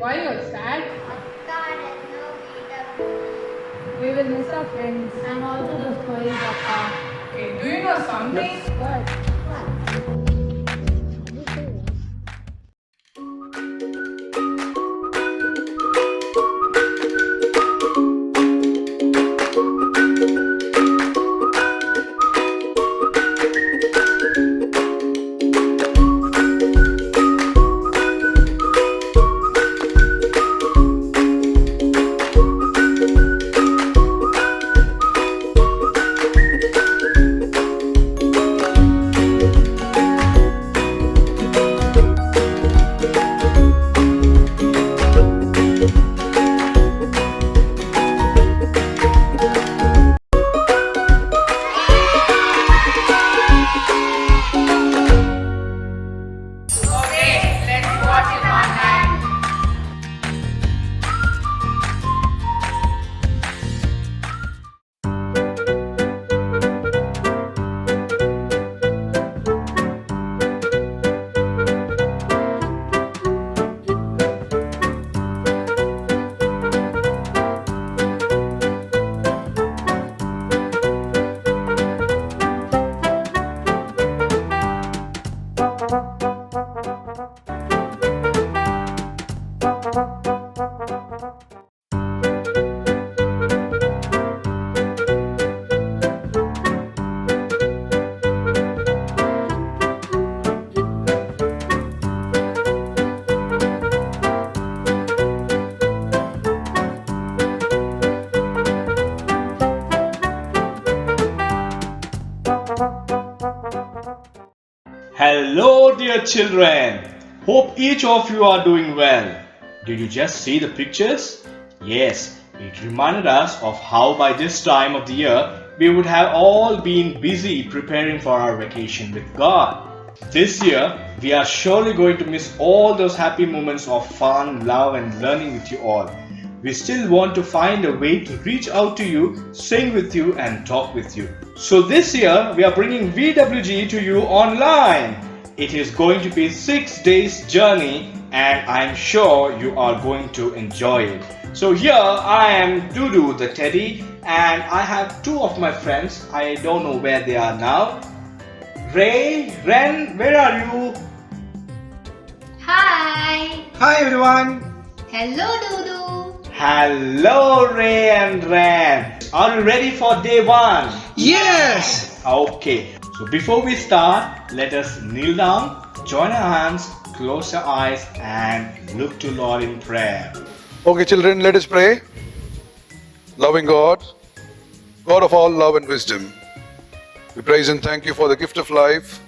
Why you're sad? We will miss our friends and also the stories of our. Okay, do you know something? What? Okay, let's watch it online. Hello, dear children. Hope each of you are doing well. Did you just see the pictures? Yes, it reminded us of how by this time of the year we would have all been busy preparing for our vacation with God. This year, we are surely going to miss all those happy moments of fun, love, and learning with you all. We still want to find a way to reach out to you, sing with you, and talk with you. So this year, we are bringing VWG to you online. It is going to be 6 days journey, and I'm sure you are going to enjoy it. So here I am, Dudu the Teddy, and I have two of my friends. I don't know where they are now. Ray, Ren, where are you? Hi! Hi everyone! Hello, Dudu! Hello, Ray and Ren. Are you ready for day one? Yes! Okay, so before we start, let us kneel down, join our hands, close our eyes, and look to Lord in prayer. Okay, children, let us pray. Loving God, God of all love and wisdom, we praise and thank you for the gift of life.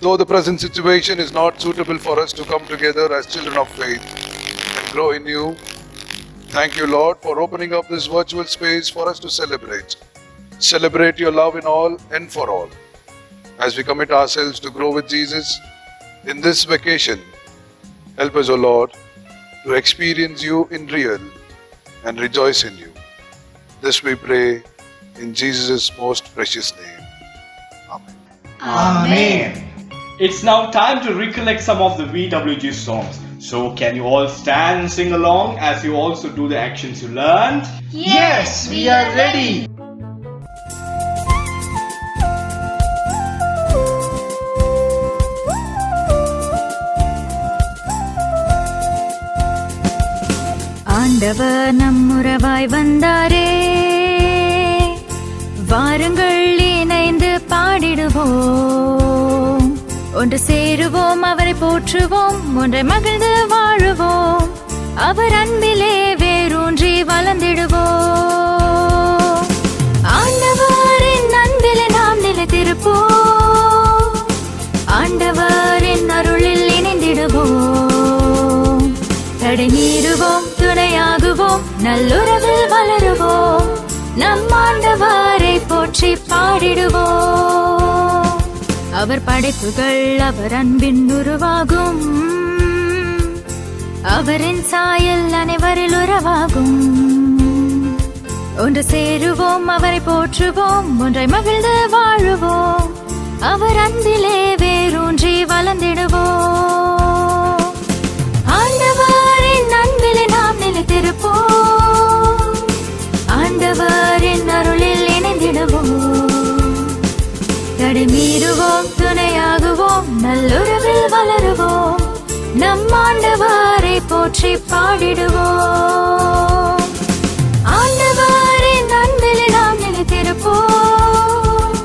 Though the present situation is not suitable for us to come together as children of faith and grow in you, thank you, Lord, for opening up this virtual space for us to celebrate. Celebrate your love in all and for all. As we commit ourselves to grow with Jesus in this vacation, help us, O Lord, to experience you in real and rejoice in you. This we pray in Jesus' most precious name. Amen. Amen. It's now time to recollect some of the VWG songs. So can you all stand and sing along as you also do the actions you learned? Yes, we are ready! ஆண்டவர் நம்முறவாய் வந்தாரே, வாருங்கள் இணைந்து பாடிடுவோம், ஒன்று சேருவோம், அவரை போற்றுவோம், ஒன்றை மகிழ்ந்து வாழுவோம், அவர் அன்பிலே வேரூன்றி வளர்ந்திடுவோம். ஆண்டவரின் அன்பிலே நாம் நிலைத்திருப்போம், ஆண்டவரின் அருளில் இணைந்திடுவோம், தடை மீறுவோம், துணையாகுவோம், நல்லுறவில் வளருவோம், நம் ஆண்டவரை போற்றி பாடிடுவோம். அவர் படைப்புகள் அவர் அன்பின் உருவாகும், அவரின் சாயல் அனைவரில் உறவாகும், ஒன்று சேருவோம், அவரை போற்றுவோம், ஒன்றை மகிழ்ந்து வாழுவோம், அவர் அன்பிலே வேரூன்றி வளர்ந்திடுவோம். ஆண்டவரின் போற்றி பாடிடுவோம். ஆண்டவரின் அன்பில் நாம் நிலைத்திருப்போம்.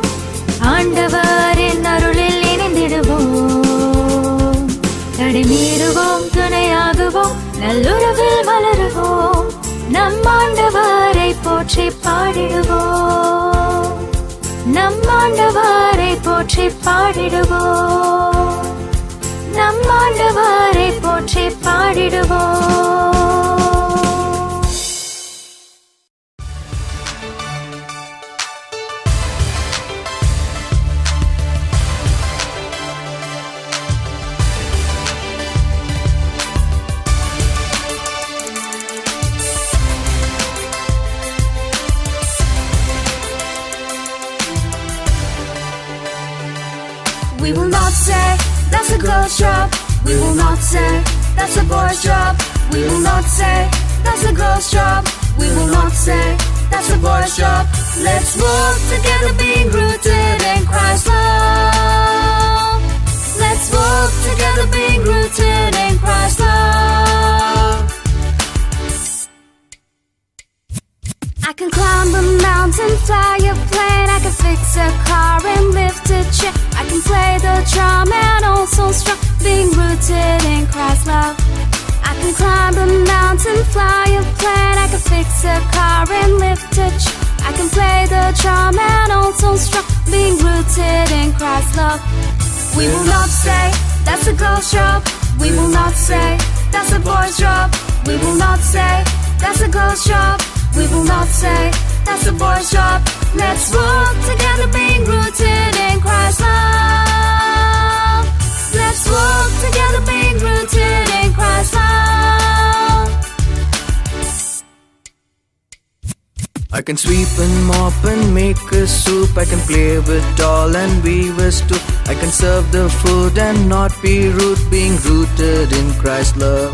ஆண்டவரின் அருளில் இணைந்திடுவோம். தடை மீறுவோம், துணையாகுவோம், நல்லுறவில் மலருவோம். நம் ஆண்டவரை போற்றி பாடிடுவோம். நம் ஆண்டவரை போற்றி பாடிடுவோம். நம் ஆண்டவரை போற்றி பாடிடுவோம். We will not say that's a girl's job. We will not say that's a boy's job. We will not say that's a girl's job. We will not say that's a boy's job. Let's work together being rooted in Christ's love. Let's work together being rooted in Christ's love. I can climb a mountain, fly a plane, I can fix a car and lift a chair. I can play the drum and also strum, being rooted in Christ's love. I can climb a mountain, fly a plane, I can fix a car and lift a chair. I can play the drum and also strum, being rooted in Christ's love. We will not say that's a girl's job. We will not say that's a boy's job. We will not say that's a girl's job. We will not say that's a boy's job. Let's work together being rooted in Christ's love. Let's work together being rooted in Christ's love. I can sweep and mop and make a soup. I can play with doll and weavers too. I can serve the food and not be rude, being rooted in Christ's love.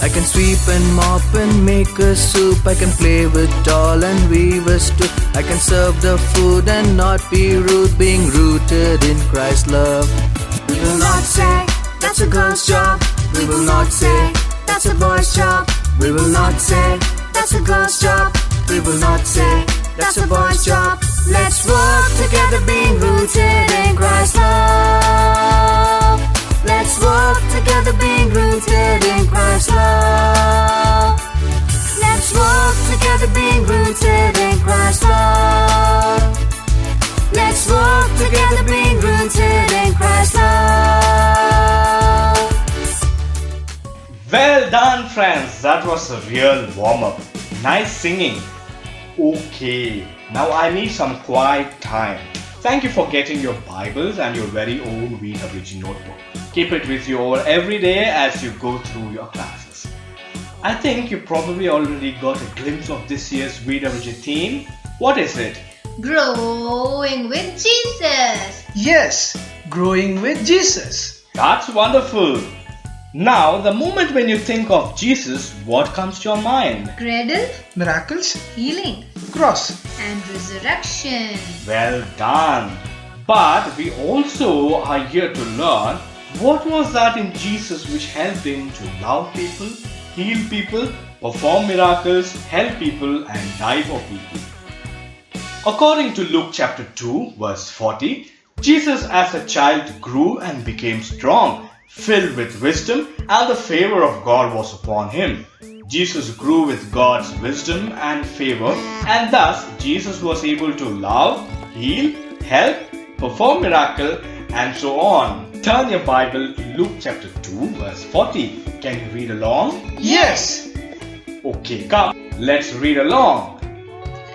I can sweep and mop and make a soup. I can play with doll and weavers too. I can serve the food and not be rude, being rooted in Christ's love. We will not say that's a girl's job. We will not say that's a boy's job. We will not say that's a girl's job. We will not say that's a boy's job. Let's work together being rooted in Christ's love. Let's work together being rooted in Christ's love. Let's work together being rooted in Christ's love. Let's work together being rooted in Christ's love. Well done, friends. That was a real warm-up. Nice singing. Okay, now I need some quiet time. Thank you for getting your Bibles and your very own VWG notebook. Keep it with you all every day as you go through your classes. I think you probably already got a glimpse of this year's VWG theme. What is it? Growing with Jesus. Yes, growing with Jesus. That's wonderful. Now, the moment when you think of Jesus, what comes to your mind? Cradle, Miracles, healing, cross. and resurrection. Well done. But we also are here to learn what was that in Jesus which helped him to love people, heal people, perform miracles, help people, and die for people. According to Luke chapter 2, verse 40, Jesus as a child grew and became strong, filled with wisdom, and the favor of God was upon him. Jesus grew with God's wisdom and favor, and thus Jesus was able to love, heal, help, perform miracle, and so on. Turn your Bible to Luke chapter 2, verse 40. Can you read along? Yes. Okay, come, let's read along.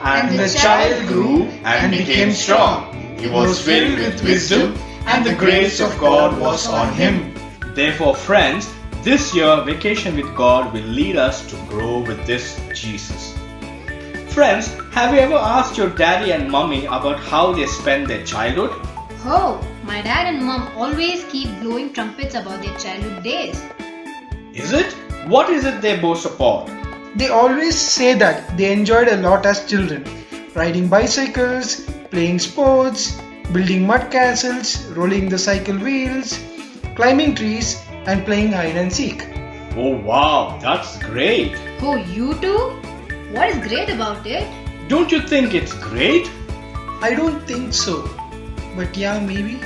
And the child grew and became strong. He was filled with wisdom, and the grace of God was on him. Therefore, friends, this year Vacation with God will lead us to grow with this Jesus. Friends, have you ever asked your daddy and mummy about how they spend their childhood? Oh, my dad and mom always keep blowing trumpets about their childhood days. Is it? What is it they boast about? They always say that they enjoyed a lot as children. Riding bicycles, playing sports, building mud castles, rolling the cycle wheels, climbing trees, and playing hide and seek. Oh wow, that's great. Oh, you too? What is great about it? Don't you think it's great? I don't think so. But yeah, maybe.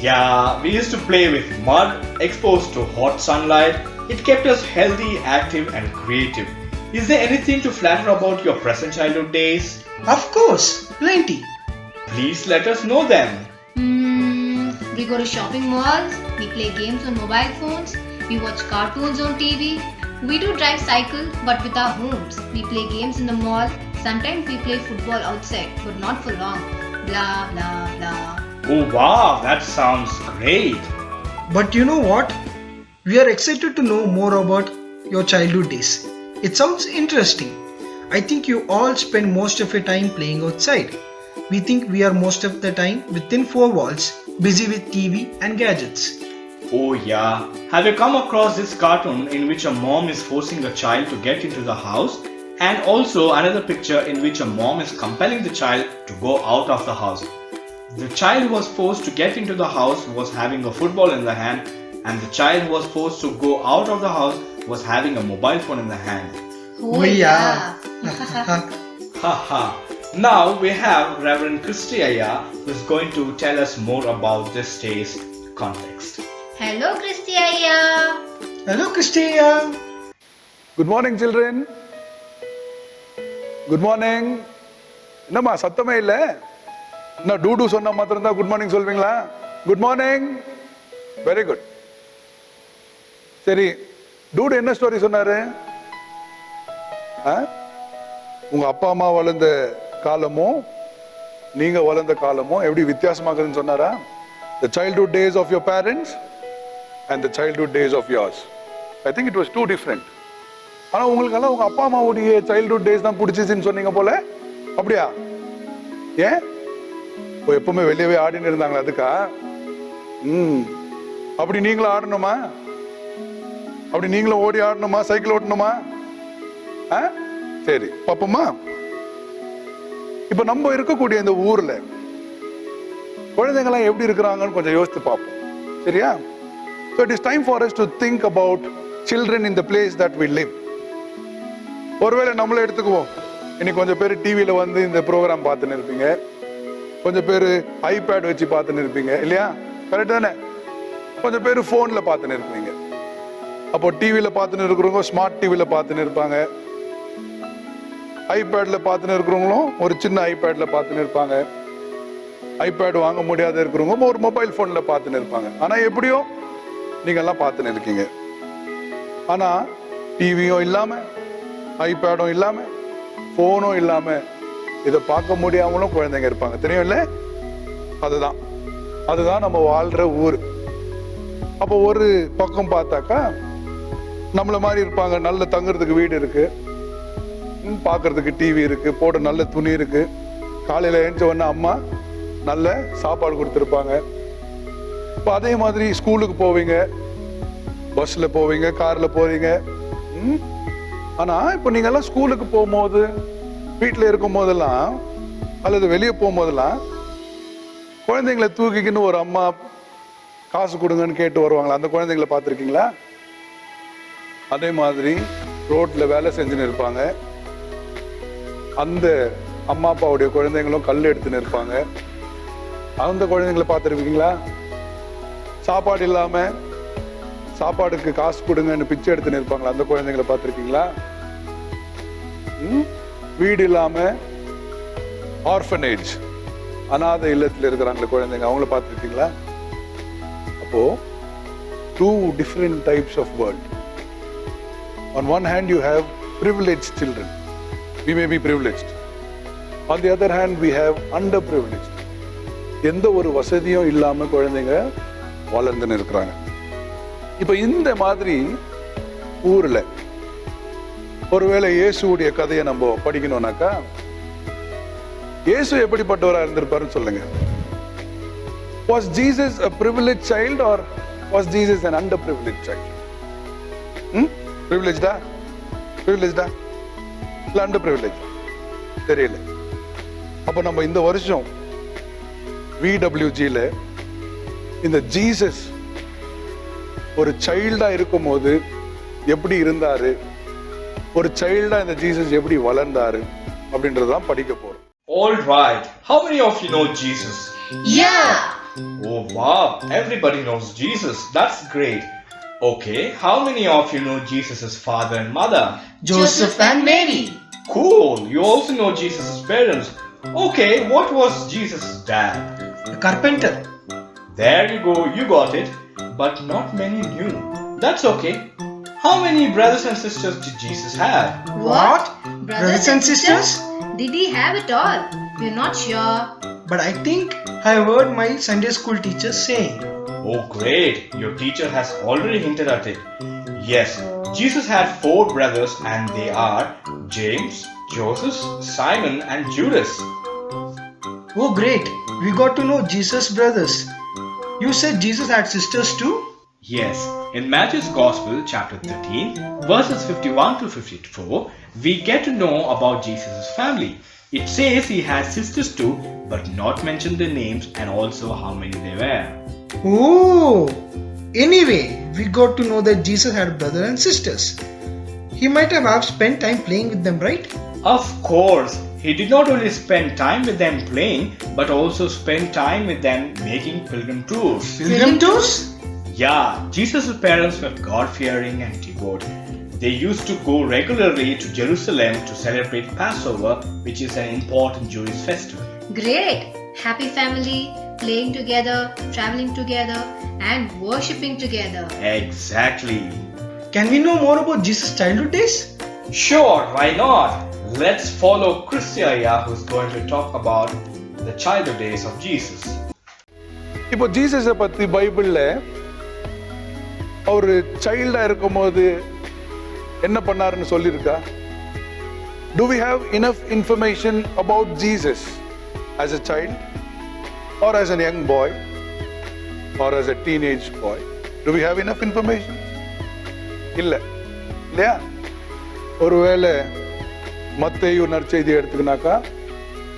Yeah, we used to play with mud exposed to hot sunlight. It kept us healthy, active and creative. Is there anything to flatter about your present childhood days? Of course, plenty. Please let us know them. We go to shopping malls, we play games on mobile phones, we watch cartoons on TV, we do drive cycle but with our homes. We play games in the mall, sometimes we play football outside but not for long. Blah blah blah. Oh wow, that sounds great. But you know what? We are excited to know more about your childhood days. It sounds interesting. I think you all spend most of your time playing outside. We think we are most of the time within four walls, busy with TV and gadgets. Oh yeah. Have you come across this cartoon in which a mom is forcing a child to get into the house, and also another picture in which a mom is compelling the child to go out of the house? The child who was forced to get into the house was having a football in the hand, and the child who was forced to go out of the house was having a mobile phone in the hand. Oh yeah. Haha. Now we have Reverend Christy Aya, who is going to tell us more about this day's context. Hello Christy Aya. Hello, Christia. Good morning, children. Good morning. என்னம்மா சத்தமே இல்ல? நான் two சொன்னா மாத்திரம் தான் good morning சொல்வீங்களா? Good morning. Very good. சரி, today என்ன ஸ்டோரி சொன்னாரு? உங்க அப்பா அம்மா வளர்ந்த காலமும் நீங்க வளர்ந்த காலமும் எப்படி வித்தியாசமாகுதுன்னு சொன்னாரா? The childhood days of your parents and the childhood days of yours. I think it was two different. ஆனா உங்களுக்கெல்லாம் உங்க அப்பா அம்மாவுடைய சைல்ட்ஹுட் டேஸ் தான் பிடிச்சிச்சுன்னு சொன்னீங்க போல, அப்படியா? ஏன் எப்பவுமே வெளியவே ஆடின்னு இருந்தாங்களா அதுக்கா? அப்படி நீங்களும் ஆடணுமா? அப்படி நீங்களும் ஓடி ஆடணுமா? சைக்கிள் ஓட்டணுமா? சரி பாப்போமா? இப்ப நம்ம இருக்கக்கூடிய இந்த ஊர்ல குழந்தைங்களாம் எப்படி இருக்கிறாங்கன்னு கொஞ்சம் யோசித்து பார்ப்போம். சரியா? So it is time for us to think about children in the place that we live. ஒருவேளை நம்மளே எடுத்துக்குவோம். இன்னைக்கு கொஞ்சம் பேர் டிவியில வந்து இந்த ப்ரோக்ராம் பார்த்துன்னு இருப்பீங்க, கொஞ்சம் பேர் ஐபேட் வச்சு பார்த்துன்னு இருப்பீங்க, இல்லையா? கரெக்ட் தானே? கொஞ்சம் பேர் போன்ல பார்த்துன்னு இருப்பீங்க. அப்போ டிவியில பார்த்துன்னு இருக்கிறவங்க ஸ்மார்ட் டிவியில பார்த்துன்னு இருப்பாங்க, ஐபேட்ல பார்த்துன்னு இருக்கிறவங்களும் ஒரு சின்ன ஐபேட்ல பார்த்துன்னு இருப்பாங்க, ஐபேட் வாங்க முடியாத இருக்கிறவங்க ஒரு மொபைல் போன்ல பார்த்துன்னு இருப்பாங்க. ஆனா எப்படியோ நீங்க எல்லாம் பார்த்துன்னு இருக்கீங்க. ஆனா டிவியும் இல்லாம, ஐபேடும் இல்லாம, போனும் இல்லாம இதை பார்க்க முடியாமலும் குழந்தைங்க இருப்பாங்க, தெரியும்ல? அதுதான் நம்ம வாழ்ற ஊர். அப்போ ஒரு பக்கம் பார்த்தாக்கா நம்மள மாதிரி இருப்பாங்க, நல்ல தங்குறதுக்கு வீடு இருக்கு, பார்க்கறதுக்கு டிவி இருக்கு, போட நல்ல துணி இருக்கு, காலையில எழுந்த உடனே அம்மா நல்ல சாப்பாடு கொடுத்துருப்பாங்க. இப்போ அதே மாதிரி ஸ்கூலுக்கு போவீங்க, பஸ்ல போவீங்க, கார்ல போவீங்க. ஆனா இப்போ நீங்க எல்லாம் ஸ்கூலுக்கு போகும்போது, வீட்டுல இருக்கும் போதெல்லாம் அல்லது வெளியே போகும்போதெல்லாம் குழந்தைங்களை தூக்கிக்கின்னு ஒரு அம்மா காசு கொடுங்கன்னு கேட்டு வருவாங்களா? அந்த குழந்தைங்களை பார்த்துருக்கீங்களா? அதே மாதிரி ரோட்ல வேலை செஞ்சுன்னு இருப்பாங்க, அந்த அம்மா அப்பாவுடைய குழந்தைங்களும் கல் எடுத்துன்னு இருப்பாங்க, அந்த குழந்தைங்களை பார்த்துருக்கீங்களா? சாப்பாடு இல்லாம சாப்பாடுக்கு காசு கொடுங்கன்னு பிச்சை எடுத்துன்னு இருப்பாங்களா? அந்த குழந்தைங்களை பார்த்துருக்கீங்களா? வீடு இல்லாம ஆர்ஃபனேஜ், அநாத இல்லத்துல இருக்கிறாங்களே குழந்தைங்க, அவங்கள பார்த்துருக்கீங்களா? அப்போ two different types of world. On one hand you have privileged children, we may be privileged. On the other hand we have underprivileged. எந்த ஒரு வசதியும் இல்லாம குழந்தைங்க வளர்ந்துன்னு இருக்கிறாங்க. இப்ப இந்த மாதிரி ஊர்ல ஒருவேளை இயேசுடைய கதையை நம்ம படிக்கணும்னாக்கா, இயேசு எப்படிப்பட்டவரா இருந்திருப்பாருன்னு சொல்லுங்க. Was Jesus a privileged child or was Jesus an underprivileged child? Privileged-ஆ? Privileged-ஆ? இல்ல underprivileged? தெரியல. அப்ப நம்ம இந்த வருஷம் VWG-ல இந்த ஜீசஸ் ஒரு சைல்டா இருக்கும் போது எப்படி இருந்தாரு, ஒரு சைல்டா இந்த ஜீசஸ் எப்படி வளர்ந்தாரு அப்படின்றதான் படிக்க போறோம். All right. How many of you know Jesus? Yeah! Oh wow, everybody knows Jesus. That's great. Okay, how many of you know Jesus' father and mother? Joseph and Mary. Cool. You also know Jesus' parents. Okay, what was Jesus' dad? A carpenter. There you go, you got it. But not many knew. That's okay. How many brothers and sisters did Jesus have? What? Brothers and sisters? Did he have it all? We're not sure. But I think I heard my Sunday school teacher saying. Oh great, your teacher has already hinted at it. Yes, Jesus had 4 brothers and they are James, Joseph, Simon and Judas. Oh great, we got to know Jesus' brothers. You said Jesus had sisters too? Yes, in Matthew's Gospel chapter 13 verses 51 to 54, we get to know about Jesus' family. It says he has sisters too, but not mention their names and also how many they were. Oh! Anyway, we got to know that Jesus had brothers and sisters. He might have spent time playing with them, right? Of course, he did not only spend time with them playing, but also spend time with them making pilgrim tours. Pilgrim tours? Yeah, Jesus' parents were God-fearing and devout. They used to go regularly to Jerusalem to celebrate Passover, which is an important Jewish festival. Great! Happy family, playing together, traveling together, and worshipping together. Exactly. Can we know more about Jesus' childhood days? Sure, why not? Let's follow Christia, who's going to talk about the childhood days of Jesus. இப்போ ஜீசஸை பத்தி பைபிள்ல அவர் சைல்டா இருக்கும்போது என்ன பண்ணாருன்னு சொல்லியிருக்கா? Do we have enough information about Jesus as a child or as a young boy or as a teenage boy? Do we have enough information? இல்லையா? ஒருவேளை மத்தேயு நற்செய்தி எடுத்துக்கினாக்கா,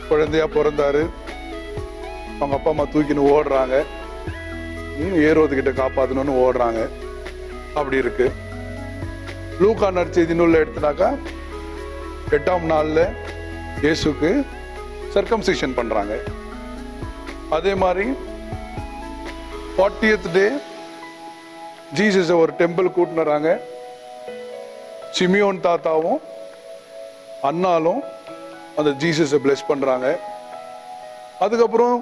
குழந்தையா பிறந்தாரு, அவங்க அப்பா அம்மா தூக்கின்னு ஓடுறாங்க, ஏரோது கிட்ட காப்பாத்தணும்னு ஓடுறாங்க, அப்படி இருக்கு. லூக்கா நற்செய்தி நூல்ல எடுத்துனாக்கா 8ஆம் நாள்ல இயேசுக்கு சர்க்கம்சிஷன் பண்றாங்க. அதே மாதிரி 40th டே ஜீசஸ் ஒரு டெம்பிள் கூட்டின்னு வராங்க. சிமியோன் தாத்தாவும் அண்ணாலும் அந்த ஜீசஸை பிளெஸ் பண்றாங்க. அதுக்கப்புறம்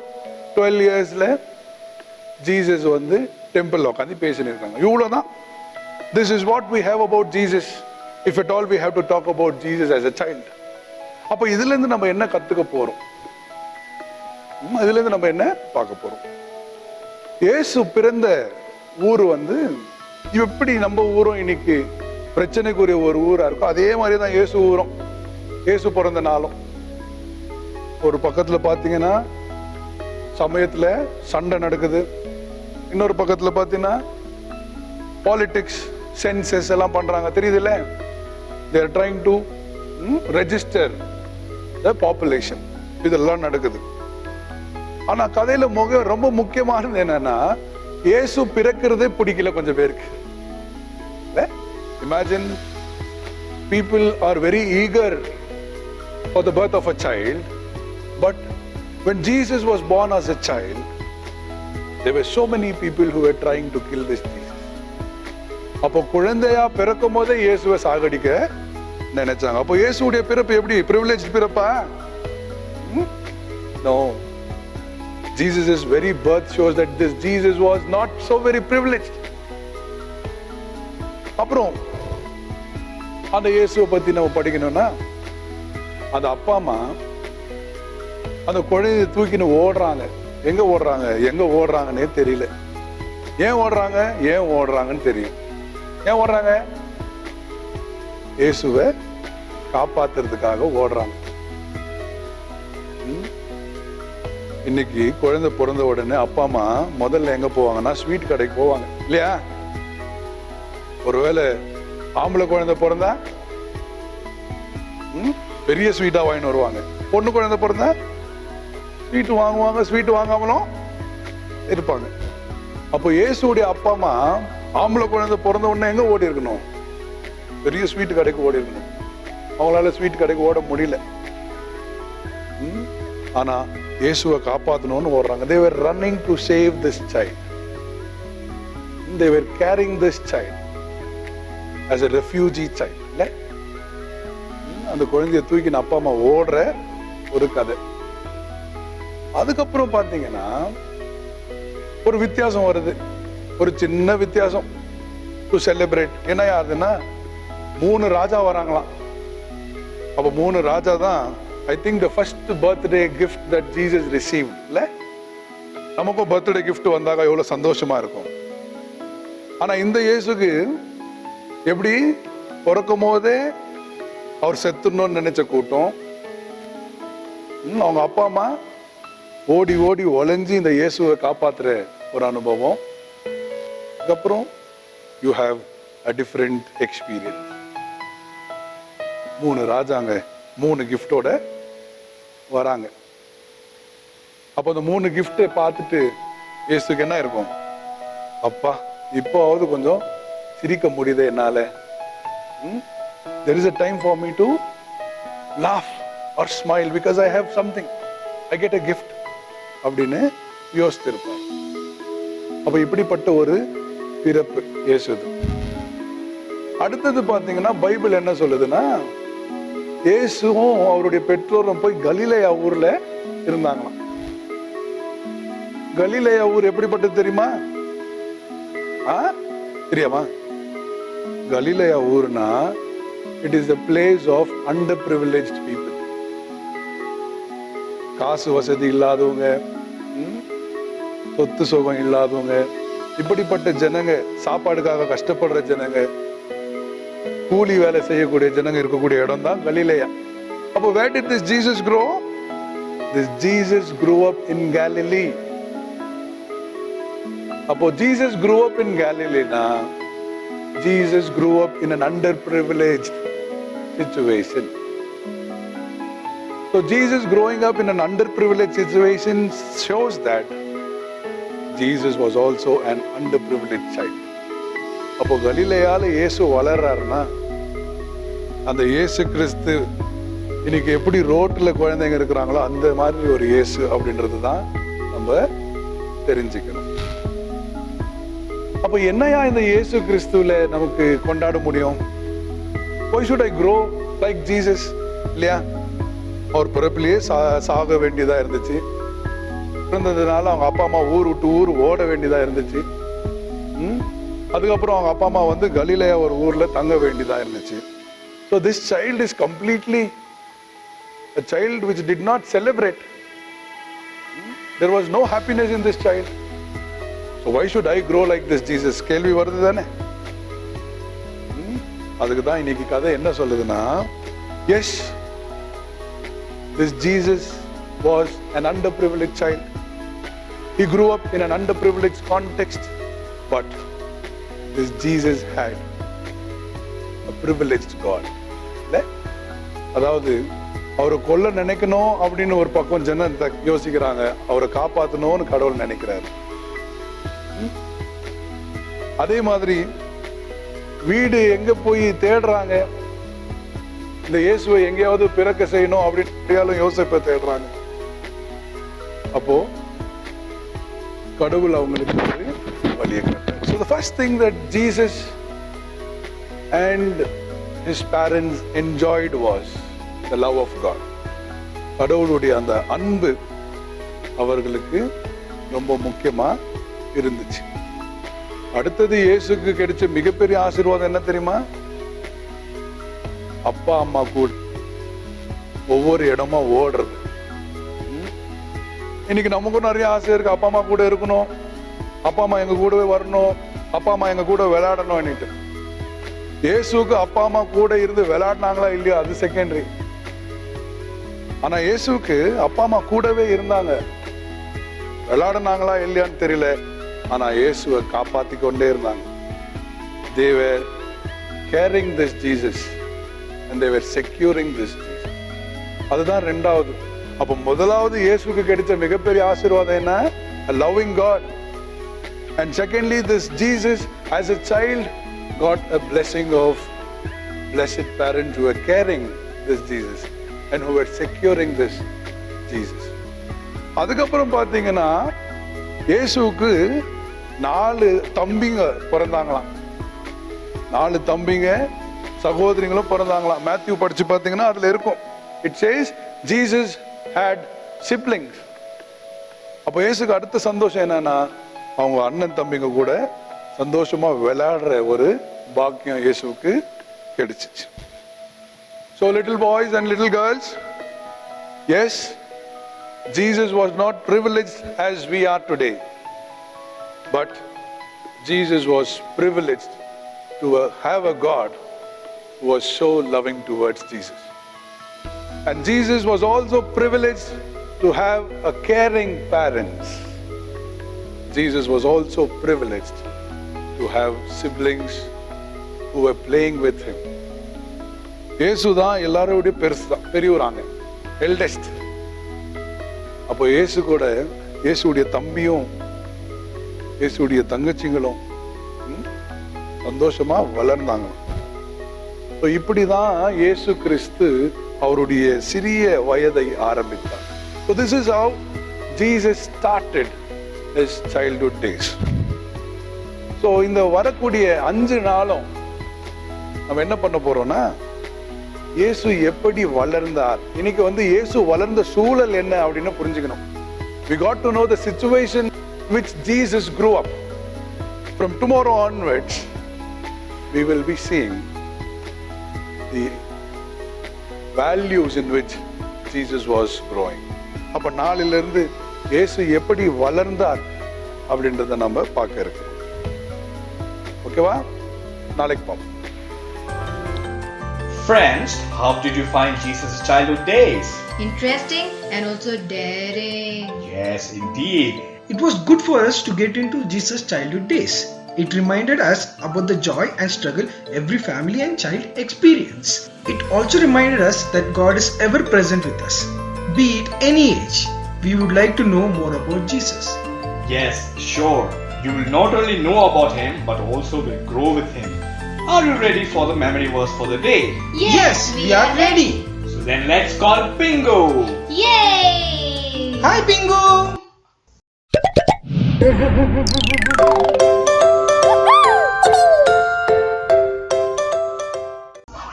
12 இயர்ஸ்ல ஜீசஸ் வந்து டெம்பிள் உட்காந்து பேசின்னு இருக்காங்க. இவ்வளவுதான். This is what we have about Jesus. If at all we have to talk about Jesus as a child. அப்ப இதுல இருந்து நம்ம என்ன கத்துக்க போறோம்? இதுல இருந்து நம்ம என்ன பார்க்க போறோம்? இயேசு பிறந்த ஊர் வந்து எப்படி நம்ம ஊரும் இன்னைக்கு பிரச்சனைக்குரிய ஒரு ஊரா இருக்கும், அதே மாதிரிதான் இயேசு ஊரும், இயேசு பிறந்த நாளும். ஒரு பக்கத்துல பாத்தீங்கன்னா சமயத்துல சண்டை நடக்குது, இன்னொரு பக்கத்துல பாத்தீங்கன்னா பாலிடிக்ஸ், சென்சஸ் எல்லாம் பண்றாங்க, தெரியுதுல்ல? they are trying to register the population. இதெல்லாம் நடக்குது. ஆனா கதையில ரொம்ப முக்கியமானது என்னன்னா, இயேசு பிறக்கிறதே பிடிக்கல கொஞ்சம் பேருக்கு. Imagine people are very eager for the birth of a child, but when Jesus was born as a child, there were so many people who were trying to kill this Jesus. அப்போ குழந்தையா பிறக்கும் போதே இயேசுவை சாகடிக்க நினைச்சாங்க. அப்போ இயேசுடைய பிறப்பு எப்படி? Privilege பிறப்பா? No. Jesus' very birth shows that this Jesus was not so very privileged. அப்புறம் அந்த இயேசுவை பத்தி நம்ம படிக்கணும்னா, அந்த அப்பா அம்மா அந்த குழந்தைய தூக்கின்னு ஓடுறாங்க. எங்க ஓடுறாங்கன்னே தெரியல. ஏன் ஓடுறாங்கன்னு தெரியும். ஏன் ஓடுறாங்க? இயேசுவை காப்பாத்துறதுக்காக ஓடுறாங்க. இன்னைக்கு குழந்தை பிறந்த உடனே அப்பா அம்மா முதல்ல எங்க போவாங்கன்னா ஸ்வீட் கடைக்கு போவாங்க, இல்லையா? ஒருவேளை ஆம்பளை குழந்தை பிறந்தா பெரிய ஸ்வீட்டா வாங்கிட்டு வருவாங்க. பொண்ணு குழந்தை பிறந்தா ஸ்வீட் வாங்குவாங்க, ஸ்வீட் வாங்காமலும் இருப்பாங்க. அப்போ இயேசுடைய அப்பா அம்மா ஆம்பளை குழந்தை பிறந்த உடனே எங்க ஓடி இருக்கணும்? பெரிய ஸ்வீட் கடைக்கு ஓடி இருக்கணும். அவங்களால ஸ்வீட் கடைக்கு ஓட முடியல. ஆனா இயேசுவை காப்பாற்றணும்னு ஓடுறாங்க. They were running to save this child. They were carrying this child as a refugee child. இல்ல அந்த குழந்தைய தூக்கி அப்பா அம்மா ஓடுற ஒரு கதை. அதுக்கப்புறம் பாத்தீங்கன்னா ஒரு வித்தியாசம் வருது, ஒரு சின்ன வித்தியாசம். டு செலிப்ரேட் என்ன யாருன்னா 3 ராஜா வராங்களாம். அப்ப 3 ராஜா தான் I think the first birthday gift that Jesus received. இல்ல நமக்கும் பர்த்டே gift வந்தாங்க எவ்வளவு சந்தோஷமா இருக்கும். ஆனா இந்த இயேசுக்கு எப்படி பிறக்கும் போதே அவர் செத்துணும்னு நினைச்ச கூட்டம், அவங்க அப்பா அம்மா ஓடி ஓடி ஒளிஞ்சு இந்த இயேசுவை காப்பாத்துற ஒரு அனுபவம். அதுக்கப்புறம் you have a different experience. 3 ராஜாங்க 3 கிஃப்டோட வராங்க. அப்போ அந்த 3 கிஃப்டை பார்த்துட்டு இயேசுக்கு என்ன இருக்கும்? அப்பா இப்போவாவது கொஞ்சம் சிரிக்க முடியுது என்னால. There is a time for me to laugh or smile because I have something. I get a gift. அப்படின்னு யோசித்திருப்பார். அப்ப இப்படிப்பட்ட ஒரு பிறப்பு இயேசுது. அடுத்தது பாத்தீங்கன்னா பைபிள் என்ன சொல்லுதுன்னா, இயேசுவும் அவருடைய பெற்றோரும் போய் கலிலேயா ஊர்ல இருந்தாங்களாம். கலிலேயா ஊர் எப்படிப்பட்டது தெரியுமா? தெரியாமா? கலிலேயா ஊர்னா it is the place of underprivileged people. காசு வசதி இல்லாதவங்க, சொத்து சுகம் இல்லாதவங்க, இப்படிப்பட்ட ஜனங்க, சாப்பாடுக்காக கஷ்டப்படுற ஜனங்க, கூலி வேலை செய்யக்கூடிய ஜனங்க இருக்கக்கூடிய இடம் தான் கலிலேயா. அப்போ where did this Jesus grow? This Jesus grew up in Galilee. அப்போ Jesus grew up in Galilee na Jesus grew up in an underprivileged situation. So Jesus growing up in an underprivileged situation shows that Jesus was also an underprivileged child. அப்போ கலிலேயால இயேசு வளர்றாருன்னா, அந்த இயேசு கிறிஸ்து இன்னைக்கு எப்படி ரோட்ல குழந்தைங்க இருக்கிறாங்களோ அந்த மாதிரி ஒரு இயேசு அப்படின்றது தான் நம்ம தெரிஞ்சுக்கணும். அப்ப என்னையா இந்த இயேசு கிறிஸ்துவில நமக்கு கொண்டாட முடியும்? Why should I grow like Jesus? இல்லையா? அவர் பிறப்பிலேயே சாக வேண்டியதா இருந்துச்சு. பிறந்ததுனால அவங்க அப்பா அம்மா ஊர் விட்டு ஊர் ஓட வேண்டியதா இருந்துச்சு. அதுக்கப்புறம் அவங்க அப்பா அம்மா வந்து கலிலேயா ஒரு ஊர்ல தங்க வேண்டியதா இருந்துச்சு. So this child is completely a child which did not celebrate. There was no happiness in this child. So why should I grow like this Jesus? கேள்வி வருது தானே? அதுக்கு தான் இன்னைக்கு கதை என்ன சொல்லுதுன்னா, yes, this Jesus was an underprivileged child. He grew up in an underprivileged context, but this Jesus had a privileged God. அதாவது அவரை கொல்ல நினைக்கணும் அப்படின்னு ஒரு பக்கம் ஜனம் யோசிக்கிறாங்க, அவரை காப்பாற்றணும்னு கடவுள் நினைக்கிறாரு. அதே மாதிரி வீடு எங்க போய் தேடுறாங்க, இந்த இயேசுவை எங்கேயாவது பிறக்க செய்யணும் அப்படின்னு யோசிப்பை தேடுறாங்க. அப்போ கடவுள் அவங்களுக்கு ஒரு வழியை காட்டுறார். So the first thing that Jesus and his parents enjoyed was the love of God. கடவுளுடைய அந்த அன்பு அவர்களுக்கு ரொம்ப முக்கியமா இருந்துச்சு. அடுத்தது இயேசுக்கு கிடைச்ச மிகப்பெரிய ஆசீர்வாதம் என்ன தெரியுமா? அப்பா அம்மா கூட ஒவ்வொரு இடமா ஓடுறது. இன்னைக்கு நமக்கும் நிறைய ஆசை இருக்கு, அப்பா அம்மா கூட இருக்கணும், அப்பா அம்மா எங்க கூடவே வரணும், அப்பா அம்மா எங்க கூட விளையாடணும். இயேசுக்கு அப்பா அம்மா கூட இருந்து விளையாடினாங்களா இல்லையா அது செகண்டரி. ஆனா இயேசுக்கு அப்பா அம்மா கூடவே இருந்தாங்க. விளையாடினாங்களா இல்லையான்னு தெரியல, ஆனா இயேசுவை காப்பாத்தி கொண்டே இருந்தாங்க. They were carrying this Jesus and they were securing this Jesus. அதுதான் ரெண்டாவது. அப்ப முதலாவது இயேசுக்கு கிடைச்ச மிகப்பெரிய ஆசீர்வாதம் என்ன? A loving God. And secondly, this Jesus as a child got a blessing of blessed parents who were carrying this Jesus and who were securing this Jesus. அதுக்கப்புறம் பார்த்தீங்கன்னா இயேசுவுக்கு 4 தம்பிங்க பிறந்தாங்களாம். 4 தம்பிங்க சகோதரிங்களும் பிறந்தாங்களாம். மேத்யூ படிச்சு பார்த்தீங்கன்னா அதுல இருக்கும். It says Jesus had siblings. அப்போ இயேசுக்கு அடுத்த சந்தோஷம் என்னன்னா அவங்க அண்ணன் தம்பிங்க கூட சந்தோஷமா விளையாடுற ஒரு பாக்கியம் இயேசுவுக்கு கிடைச்சிச்சு. So little boys and little girls, yes, Jesus was not privileged as we are today, but Jesus was privileged to have a God who was so loving towards Jesus. And Jesus was also privileged to have a caring parents. Jesus was also privileged to have siblings who were playing with him. இயேசு தான் எல்லாரோட பெரியவராங்க, எல்டெஸ்ட். அப்போ இயேசு கூட இயேசுடைய தம்பியும் இயேசுடைய தங்கச்சிங்களும் சந்தோஷமா வளர்ந்தாங்க. இப்படிதான் இயேசு கிறிஸ்து அவருடைய சிறிய வயதை ஆரம்பித்தார். So this is how Jesus started his childhood days. So இந்த வரக்கூடிய 5 நாளும் நம்ம என்ன பண்ண போறோம்னா இயேசு எப்படி வளர்ந்தார், இன்னைக்கு இயேசு வளர்ந்த சூழல் என்ன அப்படின்னு புரிஞ்சுக்கணும். We got to know the situation which Jesus grew up. From tomorrow onwards we will be seeing the values in which Jesus was growing. அப்ப நாளிலிருந்து இயேசு எப்படி வளர்ந்தார் அப்படின்றத நம்ம பார்க்க இருக்கு. ஓகேவா? நாளைக்கு பார்ப்போம். Friends, how did you find Jesus' childhood days? Interesting and also daring. Yes, indeed. It was good for us to get into Jesus' childhood days. It reminded us about the joy and struggle every family and child experience. It also reminded us that God is ever present with us, be it any age. We would like to know more about Jesus. Yes, sure. You will not only know about him, but also will grow with him. Are you ready for the memory verse for the day? Yes, we are ready. So then let's call Bingo. Yay! Hi, Bingo!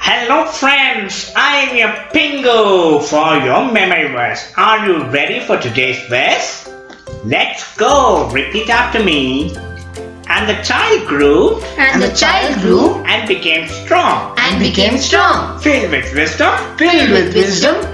Hello friends, I am your Pingu for your memory verse. Are you ready for today's verse? Let's go, repeat after me. And the child grew, And the child grew and became strong, and became strong, filled with wisdom,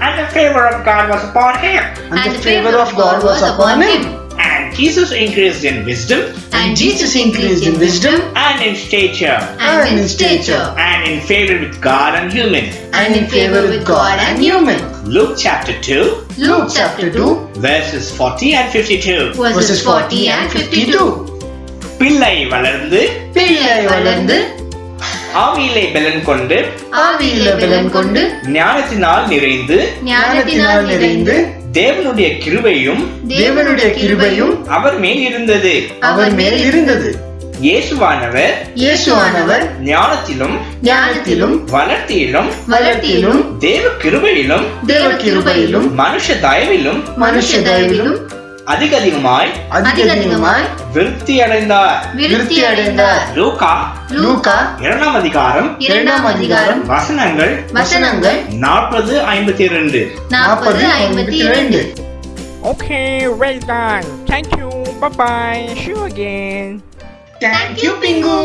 and the favor of God was upon him. and the favor of God was upon him. And Jesus increased in wisdom, And Jesus increased in wisdom and in stature, and in stature, and in favor with God and human. and in favor with God and human. Luke chapter 2, Luke chapter 2, verses 40 and 52. verses 40 and 52. பிள்ளை வளர்ந்து பிள்ளை வளர்ந்து ஆவியிலே பலன் கொண்டு ஆவியில பலன் கொண்டு ஞானத்தினால் நிறைந்து ஞானத்தினால் நிறைந்து தேவனுடைய கிருபையும் தேவனுடைய கிருபையும் அவர் மேல் இருந்தது. அவர் மேல் இருந்தது. இயேசுவானவர் இயேசுவானவர் ஞானத்திலும் ஞானத்திலும் வளர்த்தியிலும் வளர்த்தியிலும் தேவ கிருபையிலும் தேவ கிருபையிலும் மனுஷ தயவிலும் மனுஷ தயவிலும் அதிகமாய் அதிகமாய் விருத்தி அடைந்தார். விருத்தி அடைந்தார். லூக்கா லூக்கா 2ஆம் அதிகாரம் 2ஆம் அதிகாரம் வசனங்கள் வசனங்கள் 40-52. 40-52. Okay, well done. Thank you. Bye-bye. See you again. Thank you, Bingo.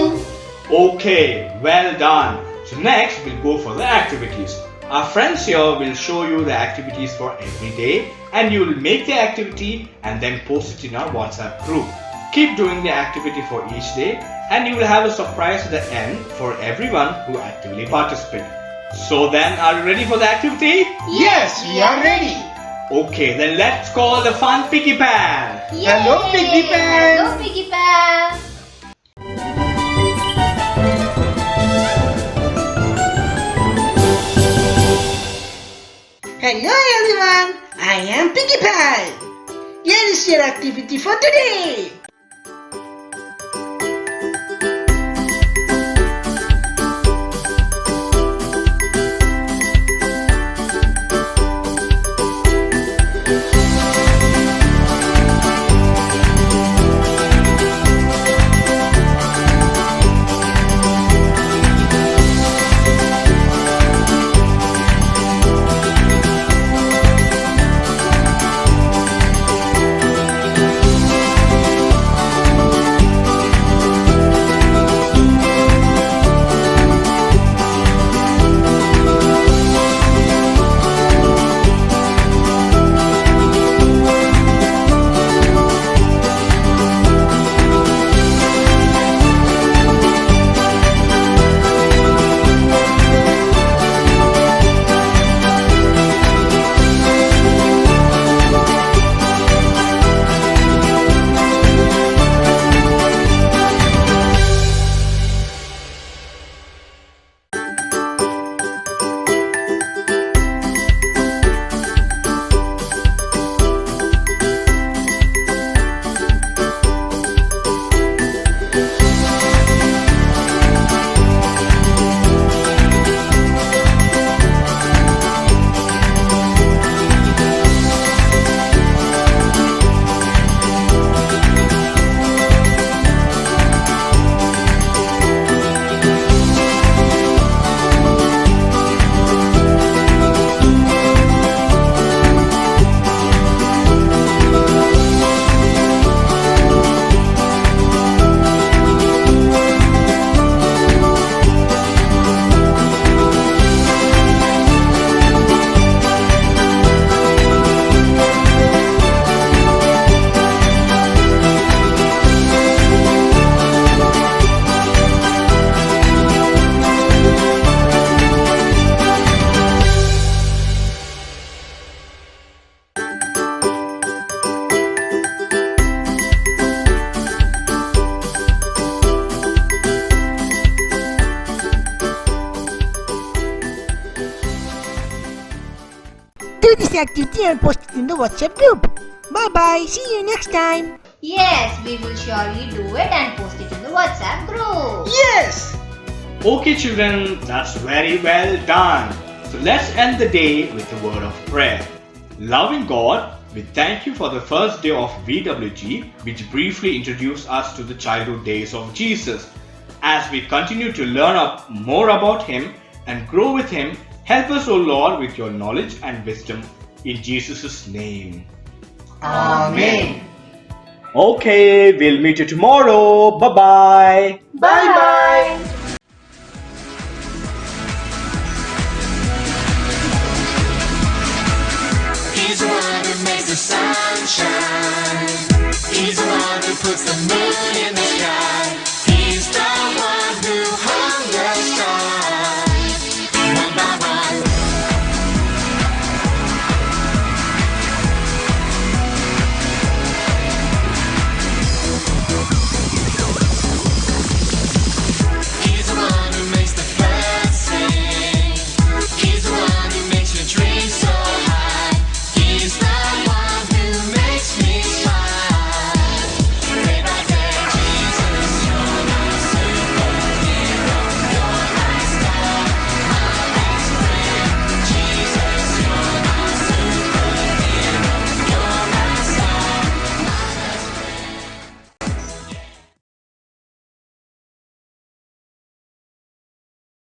Okay, well done. So next we'll go for the activities. Our friends here will show you the activities for every day, and you will make the activity and then post it in our WhatsApp group. Keep doing the activity for each day, and you will have a surprise at the end for everyone who actively participated. So then, are you ready for the activity? Yes, we are ready. Okay, then let's call the fun piggy pal. Hello, Piggy Pan. Hello, Piggy Pan. Hello everyone, I am Piggy Pal. Here is your activity for today. this activity and post it in the WhatsApp group. Bye bye. See you next time. Yes, we will surely do it and post it in the WhatsApp group. Yes. Okay, children, that's very well done. So let's end the day with a word of prayer. Loving God, we thank you for the first day of VWG, which briefly introduced us to the childhood days of Jesus. As we continue to learn more about Him and grow with Him, help us, O Lord, with your knowledge and wisdom. In Jesus' name. Amen. Okay, we'll meet you tomorrow. Bye-bye. Bye bye. He's the one who makes the sun shine. He's the one who puts the moon